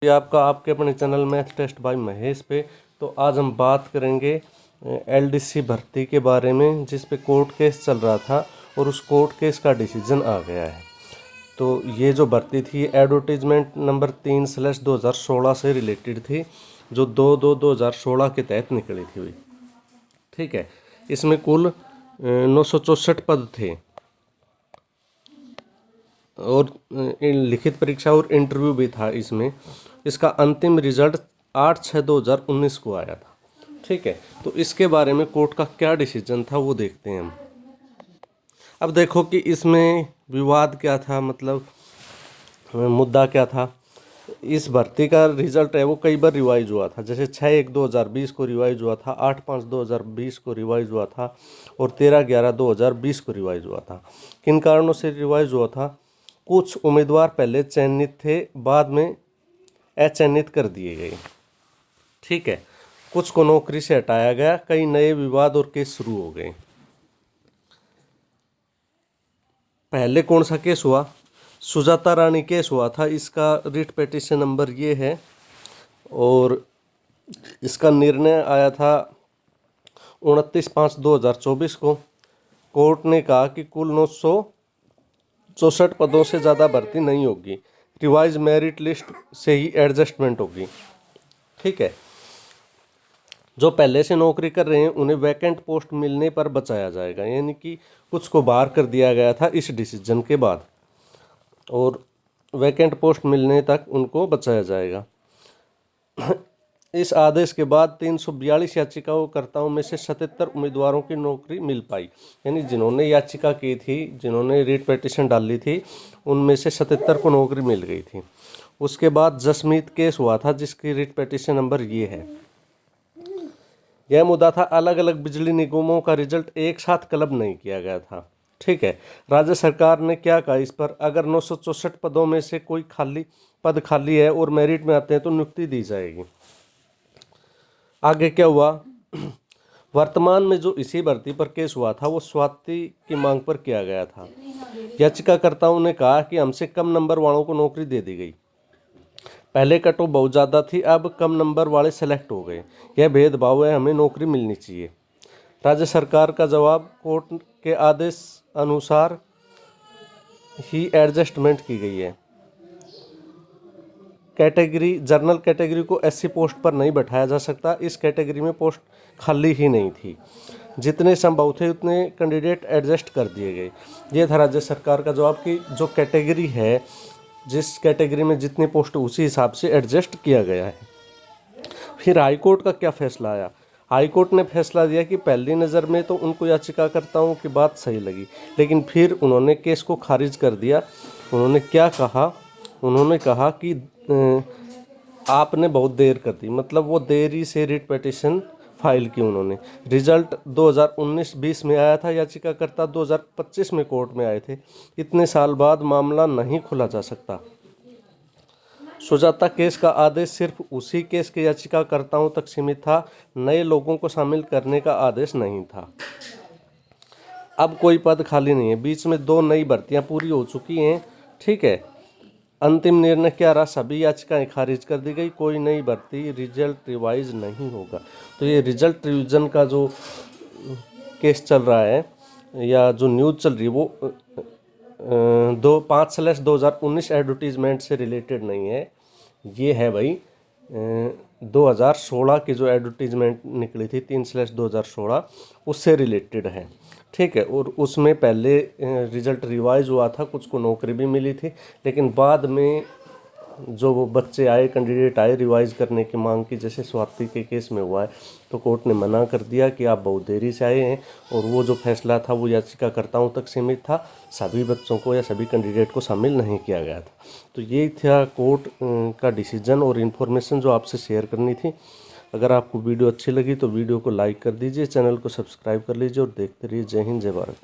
ये आपका आपके अपने channel math test by Mahesh पे। तो आज हम बात करेंगे एलडीसी भर्ती के बारे में, जिस पे कोर्ट केस चल रहा था और उस कोर्ट केस का डिसीजन आ गया है। तो ये जो भर्ती थी एडवर्टीजमेंट नंबर 3/2016 से रिलेटेड थी, जो 2/2/2016 के तहत निकली थी हुई। ठीक है, इसमें कुल 964 पद थे और लिखित परीक्षा और इंटरव्यू भी था इसमें। इसका अंतिम रिजल्ट 8/6/2019 को आया था। ठीक है, तो इसके बारे में कोर्ट का क्या डिसीजन था वो देखते हैं हम। अब देखो कि इसमें विवाद क्या था, मतलब मुद्दा क्या था। इस भर्ती का रिजल्ट है वो कई बार रिवाइज हुआ था, जैसे 6/1/2020 को रिवाइज हुआ था, 8/5/2020 को रिवाइज हुआ था और 13/11/2020 को रिवाइज हुआ था। किन कारणों से रिवाइज हुआ था? कुछ उम्मीदवार पहले चयनित थे, बाद में अचयनित कर दिए गए। ठीक है, कुछ को नौकरी से हटाया गया, कई नए विवाद और केस शुरू हो गए। पहले कौन सा केस हुआ? सुजाता रानी केस हुआ था। इसका रिट पिटीशन नंबर ये है और इसका निर्णय आया था 29/5/2024 को। कोर्ट ने कहा कि कुल 964 पदों से ज़्यादा भर्ती नहीं होगी, रिवाइज मेरिट लिस्ट से ही एडजस्टमेंट होगी। ठीक है, जो पहले से नौकरी कर रहे हैं उन्हें वैकेंट पोस्ट मिलने पर बचाया जाएगा, यानी कि कुछ को बाहर कर दिया गया था इस डिसीजन के बाद और वैकेंट पोस्ट मिलने तक उनको बचाया जाएगा। इस आदेश के बाद 342 याचिकाकर्ताओं में से 77 उम्मीदवारों की नौकरी मिल पाई, यानी जिन्होंने याचिका की थी, जिन्होंने रिट पिटीशन डाली थी, उनमें से 77 को नौकरी मिल गई थी। उसके बाद जसमीत केस हुआ था, जिसकी रिट पिटीशन नंबर ये है। यह मुद्दा था अलग अलग बिजली निगमों का रिजल्ट एक साथ क्लब नहीं किया गया था। ठीक है, राज्य सरकार ने क्या कहा इस पर? अगर 964 पदों में से कोई पद खाली है और मेरिट में आते हैं तो नियुक्ति दी जाएगी। आगे क्या हुआ? वर्तमान में जो इसी भर्ती पर केस हुआ था वो स्वाति की मांग पर किया गया था। याचिकाकर्ताओं ने कहा कि हमसे कम नंबर वालों को नौकरी दे दी गई। पहले कट ऑफ बहुत ज़्यादा थी, अब कम नंबर वाले सेलेक्ट हो गए। यह भेदभाव है, हमें नौकरी मिलनी चाहिए। राज्य सरकार का जवाब, कोर्ट के आदेश अनुसार ही एडजस्टमेंट की गई है। कैटेगरी जनरल कैटेगरी को एससी पोस्ट पर नहीं बैठाया जा सकता, इस कैटेगरी में पोस्ट खाली ही नहीं थी। जितने संभव थे उतने कैंडिडेट एडजस्ट कर दिए गए। ये था राज्य सरकार का जवाब कि जो कैटेगरी है, जिस कैटेगरी में जितनी पोस्ट उसी हिसाब से एडजस्ट किया गया है। फिर हाईकोर्ट का क्या फैसला आया? हाईकोर्ट ने फैसला दिया कि पहली नज़र में तो उनको याचिकाकर्ताओं की बात सही लगी, लेकिन फिर उन्होंने केस को खारिज कर दिया। उन्होंने क्या कहा? उन्होंने कहा कि आपने बहुत देर कर दी, मतलब वो देरी से रिट पिटीशन फाइल की उन्होंने। रिजल्ट 2019-20 में आया था, याचिकाकर्ता 2025 में कोर्ट में आए थे। इतने साल बाद मामला नहीं खुला जा सकता। सुजाता केस का आदेश सिर्फ उसी केस के याचिकाकर्ताओं तक सीमित था, नए लोगों को शामिल करने का आदेश नहीं था। अब कोई पद खाली नहीं है, बीच में 2 नई भर्तियां पूरी हो चुकी हैं। ठीक है, अंतिम निर्णय क्या रहा? सभी याचिकाएं खारिज कर दी गई, कोई नई भर्ती, रिजल्ट रिवाइज नहीं होगा। तो ये रिजल्ट रिविजन का जो केस चल रहा है या जो न्यूज़ चल रही है वो 5/2019 एडवर्टीजमेंट से रिलेटेड नहीं है। ये है भाई 2016 की जो एडवर्टीजमेंट निकली थी 3/2016 उससे रिलेटेड है। ठीक है, और उसमें पहले रिजल्ट रिवाइज हुआ था, कुछ को नौकरी भी मिली थी, लेकिन बाद में जो वो बच्चे आए, कैंडिडेट आए रिवाइज करने की मांग की, जैसे स्वाति के केस में हुआ है, तो कोर्ट ने मना कर दिया कि आप बहुत देरी से आए हैं। और वो जो फैसला था वो याचिकाकर्ताओं तक सीमित था, सभी बच्चों को या सभी कैंडिडेट को शामिल नहीं किया गया था। तो ये था कोर्ट का डिसीजन और इन्फॉर्मेशन जो आपसे शेयर करनी थी। अगर आपको वीडियो अच्छी लगी तो वीडियो को लाइक कर दीजिए, चैनल को सब्सक्राइब कर लीजिए और देखते रहिए। जय हिंद, जय भारत।